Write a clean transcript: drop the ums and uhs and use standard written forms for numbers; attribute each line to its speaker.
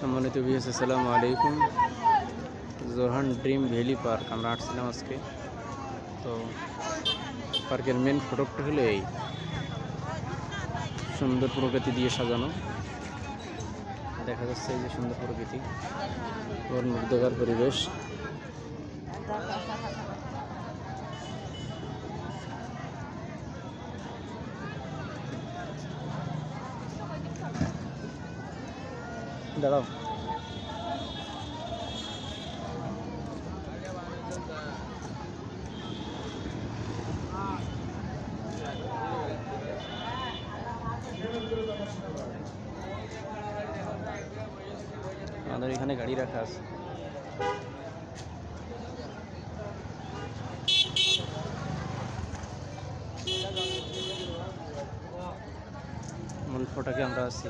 Speaker 1: সম্মানিত ভিউয়ার্স, আসসালামু আলাইকুম। জোহান ড্রিম ভ্যালি পার্ক আমরা আসছিলাম আজকে। তো পার্কের মেন ফটকটা হলো এই সুন্দর প্রকৃতি দিয়ে সাজানো। দেখা যাচ্ছে এই যে সুন্দর প্রকৃতি, ওর মুগ্ধকর পরিবেশ। দাঁড়াও, আমাদের এখানে গাড়ি রাখা আছে। মূল ফটকে আমরা আছি।